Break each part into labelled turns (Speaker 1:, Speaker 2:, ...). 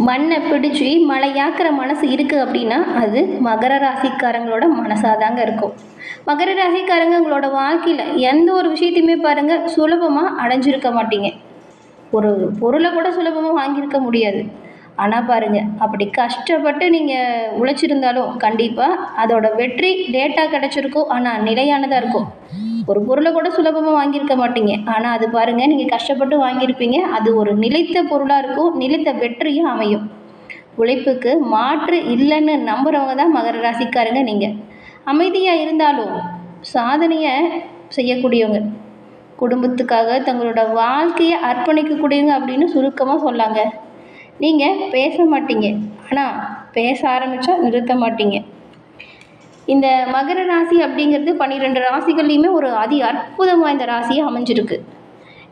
Speaker 1: மண்ணை பிடிச்சி மழையாக்குற மனசு இருக்குது அப்படின்னா அது மகர ராசிக்காரங்களோட மனசாக தாங்க இருக்கும். மகர ராசிக்காரங்க உங்களோட வாழ்க்கையில் எந்த ஒரு விஷயத்தையுமே பாருங்கள் சுலபமாக அடைஞ்சிருக்க மாட்டீங்க. ஒரு பொருளை கூட சுலபமாக வாங்கியிருக்க முடியாது. ஆனால் பாருங்கள், அப்படி கஷ்டப்பட்டு நீங்கள் உழைச்சிருந்தாலும் கண்டிப்பாக அதோட வெற்றி லேட்டாக கிடச்சிருக்கும், ஆனால் நிலையானதாக இருக்கும். ஒரு பொருளை கூட சுலபமாக வாங்கியிருக்க மாட்டீங்க, ஆனால் அது பாருங்கள் நீங்கள் கஷ்டப்பட்டு வாங்கியிருப்பீங்க. அது ஒரு நிலைத்த பொருளாக இருக்கும், நிலைத்த வெற்றியும் அமையும். உழைப்புக்கு மாற்று இல்லைன்னு நம்புகிறவங்க தான் மகர ராசிக்காரங்க. நீங்கள் அமைதியாக இருந்தாலும் சாதனையை செய்யக்கூடியவங்க, குடும்பத்துக்காக தங்களோட வாழ்க்கையை அர்ப்பணிக்கக்கூடியவங்க அப்படின்னு சுருக்கமாக சொல்லாங்க. நீங்கள் பேச மாட்டீங்க, ஆனால் பேச ஆரம்பித்தா நிறுத்த மாட்டீங்க. இந்த மகர ராசி அப்படிங்கிறது 12 ராசிகள்லையுமே ஒரு அற்புதம் வாய்ந்த ராசியாக அமைஞ்சிருக்கு.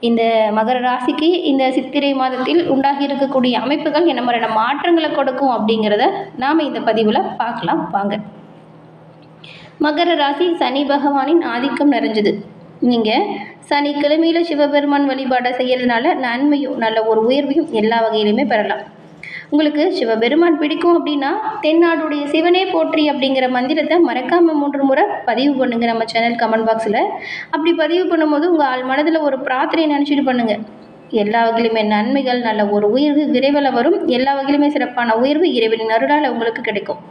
Speaker 1: இந்த மகர ராசிக்கு இந்த சித்திரை மாதத்தில் உண்டாகி இருக்கக்கூடிய அமைப்புகள் என்ன மாதிரியான மாற்றங்களை கொடுக்கும் அப்படிங்கிறத நாம் இந்த பதிவில் பார்க்கலாம் வாங்க. மகர ராசி சனி பகவானின் ஆதிக்கம் நிறைஞ்சது. நீங்கள் சனிக்கிழமையில் சிவபெருமான் வழிபாடை செய்கிறதுனால நன்மையும் நல்ல ஒரு உயர்வையும் எல்லா வகையிலுமே பெறலாம். உங்களுக்கு சிவபெருமான் பிடிக்கும் அப்படின்னா தென்னாடுடைய சிவனே போற்றி அப்படிங்கிற மந்திரத்தை மறக்காமல் 3 முறை பதிவு பண்ணுங்கள் நம்ம சேனல் கமெண்ட் பாக்ஸில். அப்படி பதிவு பண்ணும்போது உங்கள் ஆள் மனதில் ஒரு பிரார்த்தனை நினச்சிட்டு பண்ணுங்கள். எல்லா வகையிலுமே நன்மைகள் நல்ல ஒரு உயர்வு விரைவில் வரும். எல்லா வகையிலுமே சிறப்பான உயர்வு இறைவனின் அருளால் உங்களுக்கு கிடைக்கும்.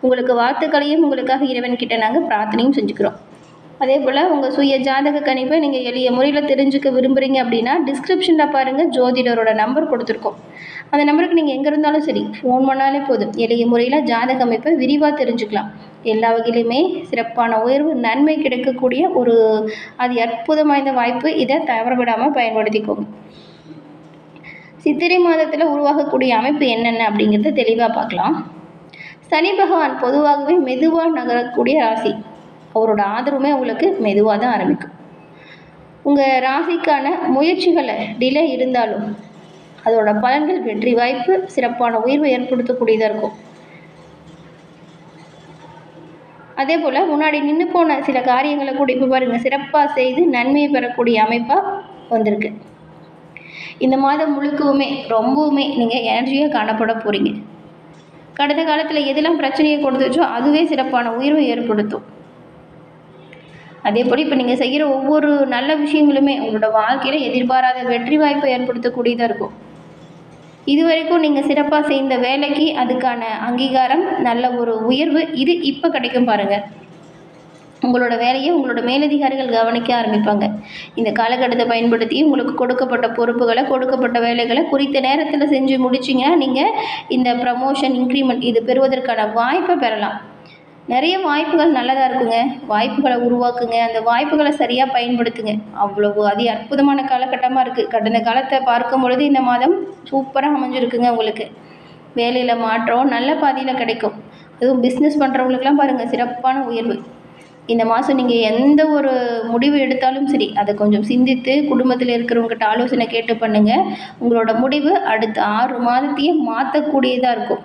Speaker 1: உங்களுக்கு வாழ்த்துக்களையும் உங்களுக்காக இறைவன்கிட்ட நாங்கள் பிரார்த்தனையும் செஞ்சுக்கிறோம். அதே போல் உங்கள் சுய ஜாதக கணிப்பை நீங்கள் எளிய முறையில் தெரிஞ்சுக்க விரும்புகிறீங்க அப்படின்னா டிஸ்கிரிப்ஷனில் பாருங்கள், ஜோதிடரோட நம்பர் கொடுத்துருக்கோம். அந்த நம்பருக்கு நீங்கள் எங்கே இருந்தாலும் சரி ஃபோன் பண்ணாலே போதும். எளிய முறையில் ஜாதக அமைப்பை விரிவாக தெரிஞ்சுக்கலாம். எல்லா வகையிலுமே சிறப்பான உயர்வு நன்மை கிடைக்கக்கூடிய ஒரு அற்புதம் வாய்ந்த வாய்ப்பு. இதை தவறவிடாமல் பயன்படுத்திக்கோங்க. சித்திரை மாதத்தில் உருவாகக்கூடிய அமைப்பு என்னென்ன அப்படிங்கிறத தெளிவாக பார்க்கலாம். சனி பகவான் பொதுவாகவே மெதுவாக நகரக்கூடிய ராசி. அவரோட ஆதரவுமே உங்களுக்கு மெதுவாக தான் ஆரம்பிக்கும். உங்கள் ராசிக்கான முயற்சிகளை டிலே இருந்தாலும் அதோட பலன்கள் வெற்றி வாய்ப்பு சிறப்பான உயர்வு ஏற்படுத்தக்கூடியதாக இருக்கும். அதே போல் முன்னாடி நின்று போன சில காரியங்களை கூட இப்போ பாருங்கள் சிறப்பாக செய்து நன்மையை பெறக்கூடிய அமைப்பாக வந்திருக்கு. இந்த மாதம் முழுக்கவுமே ரொம்பவுமே நீங்கள் எனர்ஜியாக காணப்பட போகிறீங்க. கடந்த காலத்தில் எதெல்லாம் பிரச்சனையை கொடுத்துச்சோ அதுவே சிறப்பான உயர்வை ஏற்படுத்தும். அதே போல் இப்போ நீங்கள் செய்கிற ஒவ்வொரு நல்ல விஷயங்களுமே உங்களோட வாழ்க்கையில் எதிர்பாராத வெற்றி வாய்ப்பை ஏற்படுத்தக்கூடியதாக இருக்கும். இதுவரைக்கும் நீங்கள் சிறப்பாக செய்த வேலைக்கு அதுக்கான அங்கீகாரம் நல்ல ஒரு உயர்வு இது இப்போ கிடைக்கும் பாருங்கள். உங்களோட வேலையை உங்களோட மேலதிகாரிகள் கவனிக்க ஆரம்பிப்பாங்க. இந்த காலகட்டத்தை பயன்படுத்தி உங்களுக்கு கொடுக்கப்பட்ட பொறுப்புகளை கொடுக்கப்பட்ட வேலைகளை குறித்த நேரத்தில் செஞ்சு முடிச்சிங்கன்னா நீங்கள் இந்த ப்ரமோஷன் இன்க்ரிமெண்ட் இது பெறுவதற்கான வாய்ப்பை பெறலாம். நிறைய வாய்ப்புகள் நல்லதாக இருக்குங்க. வாய்ப்புகளை உருவாக்குங்க, அந்த வாய்ப்புகளை சரியாக பயன்படுத்துங்க. அவ்வளவு அற்புதமான காலகட்டமாக இருக்குது. கடந்த காலத்தை பார்க்கும் பொழுது இந்த மாதம் சூப்பராக அமைஞ்சிருக்குங்க. உங்களுக்கு வேலையில் மாற்றம் நல்ல பாதியில் கிடைக்கும். அதுவும் பிஸ்னஸ் பண்ணுறவங்களுக்குலாம் பாருங்கள் சிறப்பான உயர்வு. இந்த மாதம் நீங்கள் எந்த ஒரு முடிவு எடுத்தாலும் சரி அதை கொஞ்சம் சிந்தித்து குடும்பத்தில் இருக்கிறவங்ககிட்ட ஆலோசனை கேட்டு பண்ணுங்கள். உங்களோட முடிவு அடுத்த 6 மாதத்தையே மாற்றக்கூடியதாக இருக்கும்.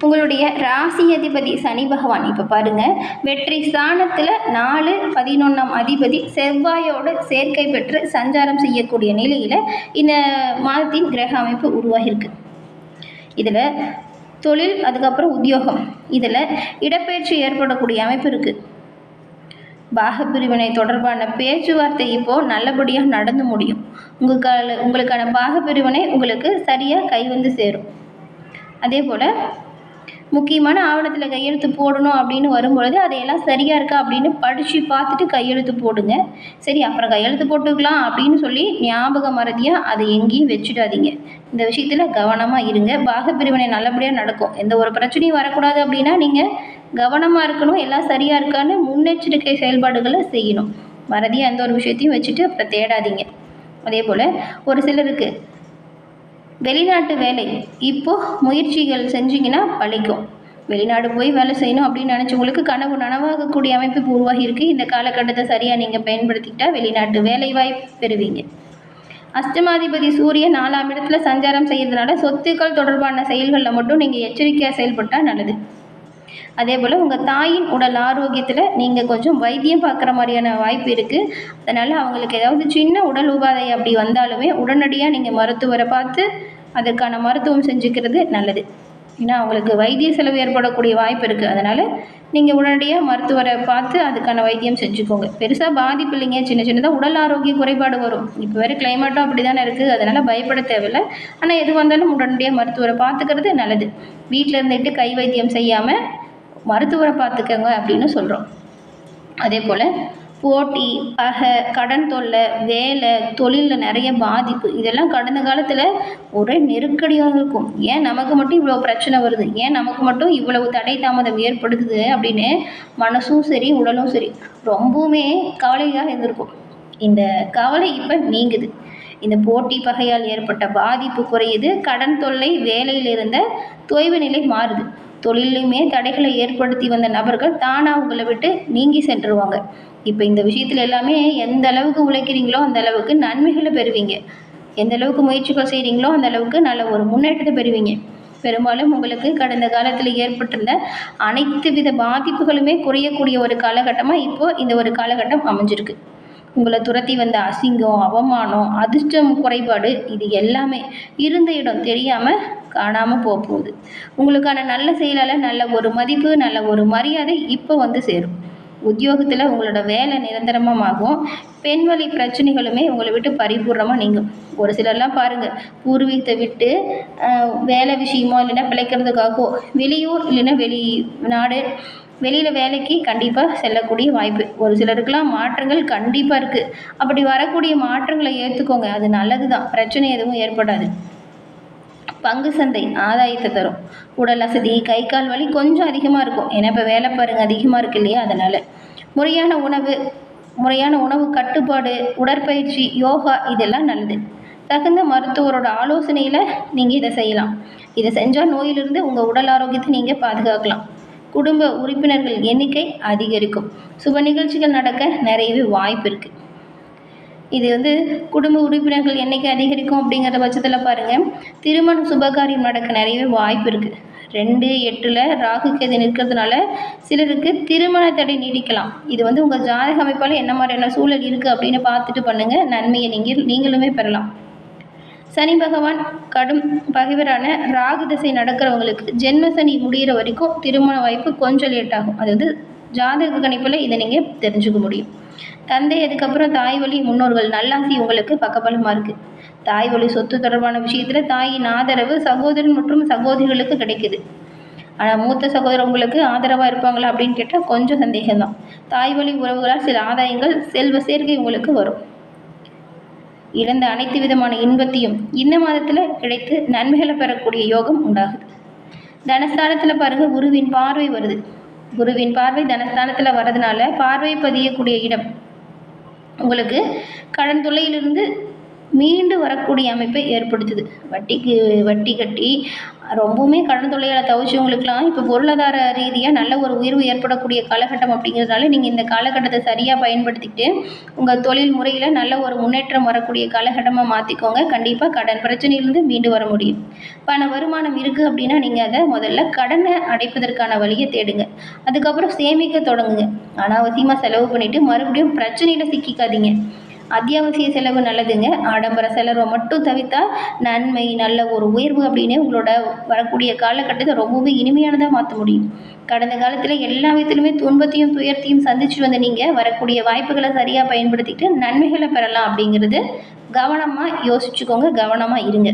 Speaker 1: உங்களுடைய ராசி அதிபதி சனி பகவான் இப்போ பாருங்கள் வெற்றி ஸ்தானத்தில் 4, 11ஆம் அதிபதி செவ்வாயோடு சேர்க்கை பெற்று சஞ்சாரம் செய்யக்கூடிய நிலையில் இந்த மாதத்தின் கிரக அமைப்பு உருவாகியிருக்கு. இதில் தொழில் அதுக்கப்புறம் உத்தியோகம் இதில் இடப்பெயர்ச்சி ஏற்படக்கூடிய அமைப்பு இருக்குது. பாகப்பிரிவினை தொடர்பான பேச்சுவார்த்தை இப்போது நல்லபடியாக நடந்து முடியும். உங்களுக்கான பாகப்பிரிவினை உங்களுக்கு சரியாக கை வந்து சேரும். அதே போல் முக்கியமான ஆவணத்தில் கையெழுத்து போடணும் அப்படின்னு வரும்பொழுது அதையெல்லாம் சரியாக இருக்கா அப்படின்னு படித்து பார்த்துட்டு கையெழுத்து போடுங்க. சரி அப்புறம் கையெழுத்து போட்டுக்கலாம் அப்படின்னு சொல்லி ஞாபக மறதியாக அதை எங்கேயும் வச்சுடாதீங்க. இந்த விஷயத்தில் கவனமாக இருங்க. பாகப்பிரிவினை நல்லபடியாக நடக்கும். எந்த ஒரு பிரச்சனையும் வரக்கூடாது அப்படின்னா நீங்கள் கவனமாக இருக்கணும். எல்லாம் சரியாக இருக்கான்னு முன்னெச்சரிக்கை செயல்பாடுகளை செய்யணும். மறதியாக எந்த ஒரு விஷயத்தையும் வச்சுட்டு அப்புறம் தேடாதீங்க. அதே போல் ஒரு சிலருக்கு வெளிநாட்டு வேலை இப்போது முயற்சிகள் செஞ்சிங்கன்னா பழிக்கும். வெளிநாடு போய் வேலை செய்யணும் அப்படின்னு நினச்சவங்களுக்கு கனவு நனவாகக்கூடிய அமைப்பு உருவாகி இருக்குது. இந்த காலகட்டத்தை சரியாக நீங்கள் பயன்படுத்திக்கிட்டால் வெளிநாட்டு வேலை வாய்ப்பு பெறுவீங்க. அஷ்டமாதிபதி சூரியன் 4ஆம் இடத்துல சஞ்சாரம் செய்கிறதுனால சொத்துக்கள் தொடர்பான செயல்களில் மட்டும் நீங்கள் எச்சரிக்கையாக செயல்பட்டால் நல்லது. அதே போல் உங்கள் தாயின் உடல் ஆரோக்கியத்தில் நீங்கள் கொஞ்சம் வைத்தியம் பார்க்குற மாதிரியான வாய்ப்பு இருக்குது. அதனால் அவங்களுக்கு ஏதாவது சின்ன உடல் உபாதை அப்படி வந்தாலுமே உடனடியாக நீங்கள் மருத்துவரை பார்த்து அதற்கான மருத்துவம் செஞ்சுக்கிறது நல்லது. ஏன்னா அவங்களுக்கு வைத்திய செலவு ஏற்படக்கூடிய வாய்ப்பு இருக்குது. அதனால் நீங்கள் உடனடியாக மருத்துவரை பார்த்து அதுக்கான வைத்தியம் செஞ்சுக்கோங்க. பெருசாக பாதிப்பு இல்லைங்க, சின்ன சின்னதாக உடல் ஆரோக்கிய குறைபாடு வரும். இப்போ வேறு கிளைமேட்டும் அப்படி தானே இருக்குது, அதனால் பயப்பட தேவையில்லை. ஆனால் எது வந்தாலும் உடனடியாக மருத்துவரை பார்த்துக்கிறது நல்லது. வீட்டில் இருந்துட்டு கை வைத்தியம் செய்யாமல் மருத்துவரை பார்த்துக்கங்க அப்படின்னு சொல்கிறோம். அதே போல் போட்டி, பகை, கடன் தொல்லை, வேலை, தொழிலில் நிறைய பாதிப்பு, இதெல்லாம் கடந்த காலத்தில் ஒரே நெருக்கடியாக இருக்கும். ஏன் நமக்கு மட்டும் இவ்வளோ பிரச்சனை வருது, ஏன் நமக்கு மட்டும் இவ்வளவு தடை தாமதம் ஏற்படுத்துது அப்படின்னு மனசும் சரி உடலும் சரி ரொம்பவுமே கவலையாக இருந்திருக்கும். இந்த கவலை இப்போ நீங்குது. இந்த போட்டி பகையால் ஏற்பட்ட பாதிப்பு குறையுது. கடன் தொல்லை, வேலையில் இருந்த தொய்வு நிலை மாறுது. தொழிலுமே தடைகளை ஏற்படுத்தி வந்த நபர்கள் தானாக உங்களை விட்டு நீங்கி சென்றுருவாங்க. இப்போ இந்த விஷயத்தில் எல்லாமே எந்த அளவுக்கு உழைக்கிறீங்களோ அந்த அளவுக்கு நன்மைகளை பெறுவீங்க. எந்த அளவுக்கு முயற்சிகள் செய்கிறீங்களோ அந்த அளவுக்கு நல்ல ஒரு முன்னேற்றத்தை பெறுவீங்க. பெரும்பாலும் உங்களுக்கு கடந்த காலத்தில் ஏற்பட்டிருந்த அனைத்து வித பாதிப்புகளுமே குறையக்கூடிய ஒரு காலகட்டமாக இப்போது இந்த ஒரு காலகட்டம் அமைஞ்சிருக்கு. உங்களை துரத்தி வந்த அசிங்கம், அவமானம், அதிர்ஷ்டம் குறைபாடு, இது எல்லாமே இருந்த இடம் தெரியாமல் காணாமல் போகுது. உங்களுக்கான நல்ல செயலால் நல்ல ஒரு மதிப்பு, நல்ல ஒரு மரியாதை இப்போ வந்து சேரும். உத்தியோகத்தில் உங்களோட வேலை நிரந்தரமாகும். பெண் வழி பிரச்சனைகளுமே உங்களை விட்டு பரிபூர்ணமாக நீங்கும். ஒரு சிலர்லாம் பாருங்கள், பூர்வீகத்தை விட்டு வேலை விஷயமோ இல்லைன்னா பிழைக்கிறதுக்காகவோ வெளியூர் இல்லைன்னா நாடு வெளியில் வேலைக்கு கண்டிப்பாக செல்லக்கூடிய வாய்ப்பு. ஒரு சிலருக்கெல்லாம் மாற்றங்கள் கண்டிப்பாக இருக்குது. அப்படி வரக்கூடிய மாற்றங்களை ஏற்றுக்கோங்க, அது நல்லது தான், பிரச்சனை எதுவும் ஏற்படாது. பங்கு சந்தை ஆதாயத்தை தரும். உடல் அசதி, கை கால் வலி கொஞ்சம் அதிகமாக இருக்கும். ஏன்னா இப்போ வேலை பாருங்கள் அதிகமாக இருக்கு இல்லையா, அதனால் முறையான உணவு கட்டுப்பாடு, உடற்பயிற்சி, யோகா இதெல்லாம் நல்லது. தகுந்த மருத்துவரோட ஆலோசனையில் நீங்கள் இதை செய்யலாம். இதை செஞ்சால் நோயிலிருந்து உங்கள் உடல் ஆரோக்கியத்தை நீங்கள் பாதுகாக்கலாம். குடும்ப உறுப்பினர்கள் எண்ணிக்கை அதிகரிக்கும். சுப நிகழ்ச்சிகள் நடக்க நிறையவே வாய்ப்பு இருக்குது. இது குடும்ப உறுப்பினர்கள் எண்ணிக்கை அதிகரிக்கும் அப்படிங்கிற பட்சத்தில் பாருங்கள், திருமண சுபகாரியம் நடக்க நிறையவே வாய்ப்பு இருக்குது. 2-8 ராகு கேது நிற்கிறதுனால சிலருக்கு திருமண தடை நீடிக்கலாம். இது உங்கள் ஜாதக அமைப்பால் என்ன மாதிரியான சூழல் இருக்குது அப்படின்னு பார்த்துட்டு பண்ணுங்கள். நன்மையை நீங்களுமே பெறலாம். சனி பகவான் கடும் பகைவரான ராகு திசை நடக்கிறவங்களுக்கு ஜென்ம சனி முடிகிற வரைக்கும் திருமண வாய்ப்பு கொஞ்சம் லேட் ஆகும். அது ஜாதக கணிப்பில் இதை நீங்கள் தெரிஞ்சுக்க முடியும். தந்தை, அதுக்கப்புறம் தாய் வழி முன்னோர்கள் நல்லாசி உங்களுக்கு பக்கபலமாக இருக்குது. தாய் வழி சொத்து தொடர்பான விஷயத்தில் தாயின் ஆதரவு சகோதரன் மற்றும் சகோதரிகளுக்கு கிடைக்குது. ஆனால் மூத்த சகோதரர் உங்களுக்கு ஆதரவாக இருப்பாங்களா அப்படின்னு கேட்டால் கொஞ்சம் சந்தேகம்தான். தாய் வழி உறவுகளால் சில ஆதாயங்கள், செல்வ சேர்க்கை உங்களுக்கு வரும். இழந்த அனைத்து விதமான இன்பத்தையும் இந்த மாதத்தில் கிடைத்து நன்மைகளை பெறக்கூடிய யோகம் உண்டாகுது. தனஸ்தானத்தில் பாருங்கள், குருவின் பார்வை வருது. குருவின் பார்வை தனஸ்தானத்தில் வர்றதுனால பார்வை பதியக்கூடிய இடம் உங்களுக்கு கடன் தொல்லையிலிருந்து மீண்டு வரக்கூடிய அமைப்பை ஏற்படுத்துது. வட்டி கட்டி ரொம்பவுமே கடன் தொல்லையால் தவிச்சவங்களுக்கெல்லாம் இப்போ பொருளாதார ரீதியாக நல்ல ஒரு உயர்வு ஏற்படக்கூடிய காலகட்டம் அப்படிங்கிறதுனால நீங்கள் இந்த காலகட்டத்தை சரியாக பயன்படுத்திக்கிட்டு உங்கள் தொழில் முறையில் நல்ல ஒரு முன்னேற்றம் வரக்கூடிய காலகட்டமாக மாற்றிக்கோங்க. கண்டிப்பாக கடன் பிரச்சனையிலிருந்து மீண்டு வர முடியும். பண வருமானம் இருக்குது அப்படின்னா நீங்கள் அதை முதல்ல கடனை அடைப்பதற்கான வழியை தேடுங்க. அதுக்கப்புறம் சேமிக்க தொடங்குங்க. அனாவசியமாக செலவு பண்ணிவிட்டு மறுபடியும் பிரச்சனையில் சிக்கிக்காதீங்க. அத்தியாவசிய செலவு நல்லதுங்க. ஆடம்பர செலவை மட்டும் தவிர்த்தா நன்மை, நல்ல ஒரு உயர்வு அப்படின்னு உங்களோட வரக்கூடிய காலகட்டத்தை ரொம்பவே இனிமையானதாக மாற்ற முடியும். கடந்த காலத்தில் எல்லா விதத்திலுமே துன்பத்தையும் துயரத்தையும் சந்திச்சு வந்த நீங்கள் வரக்கூடிய வாய்ப்புகளை சரியாக பயன்படுத்திட்டு நன்மைகளை பெறலாம். அப்படிங்கிறது கவனமாக யோசிச்சுக்கோங்க, கவனமாக இருங்க.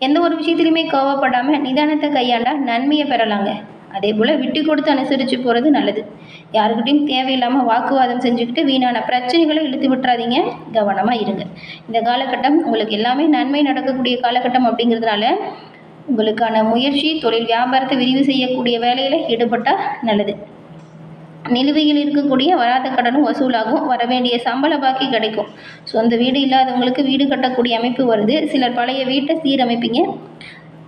Speaker 1: எந்த ஒரு விஷயத்துலையுமே கோவப்படாமல் நிதானத்தை கையாண்டால் நன்மையை பெறலாங்க. அதே போல் விட்டு கொடுத்து அனுசரித்து போகிறது நல்லது. யாருக்கிட்டையும் தேவையில்லாமல் வாக்குவாதம் செஞ்சுக்கிட்டு வீணான பிரச்சனைகளை இழுத்து விட்டுறாதீங்க, கவனமாக இருங்க. இந்த காலகட்டம் உங்களுக்கு எல்லாமே நன்மை நடக்கக்கூடிய காலகட்டம் அப்படிங்கிறதுனால உங்களுக்கான முயற்சி, தொழில் வியாபாரத்தை விரிவு செய்யக்கூடிய வேலையில் ஈடுபட்டால் நல்லது. நிலுவையில் இருக்கக்கூடிய வராத கடனும் வசூலாகும். வரவேண்டிய சம்பள பாக்கி கிடைக்கும். சொந்த வீடு இல்லாதவங்களுக்கு வீடு கட்டக்கூடிய அமைப்பு வருது. சிலர் பழைய வீட்டை சீரமைப்பீங்க.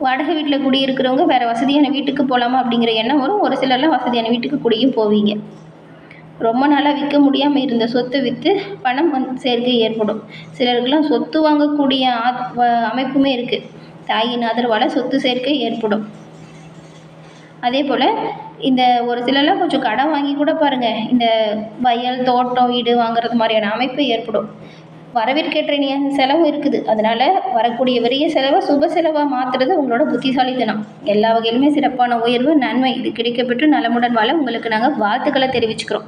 Speaker 1: வாடகை வீட்டில் குடியிருக்கிறவங்க வேறு வசதியான வீட்டுக்கு போகலாமா அப்படிங்கிற எண்ணம் வரும். ஒரு சிலர்லாம் வசதியான வீட்டுக்கு குடியும் போவீங்க. ரொம்ப நாளாக விற்க முடியாமல் இருந்த சொத்தை விற்று பணம் சேர்க்கை ஏற்படும். சிலருக்கெல்லாம் சொத்து வாங்கக்கூடிய அமைப்புமே இருக்குது. தாயின் ஆதரவால் சொத்து சேர்க்கை ஏற்படும். அதே போல் இந்த ஒரு சிலர்லாம் கொஞ்சம் கடன் வாங்கி கூட பாருங்கள், இந்த வயல், தோட்டம், வீடு வாங்குறது மாதிரியான அமைப்பு ஏற்படும். வரவிற்கேற்ற செலவு இருக்குது. அதனால் வரக்கூடிய விரைய செலவை சுப செலவாக மாற்றுறது உங்களோட புத்திசாலித்தனம். எல்லா வகையிலுமே சிறப்பான உயர்வு நன்மை இது கிடைக்கப்பெற்று நலமுடன் வாழ உங்களுக்கு நாங்கள் வாழ்த்துக்களை தெரிவிச்சுக்கிறோம்.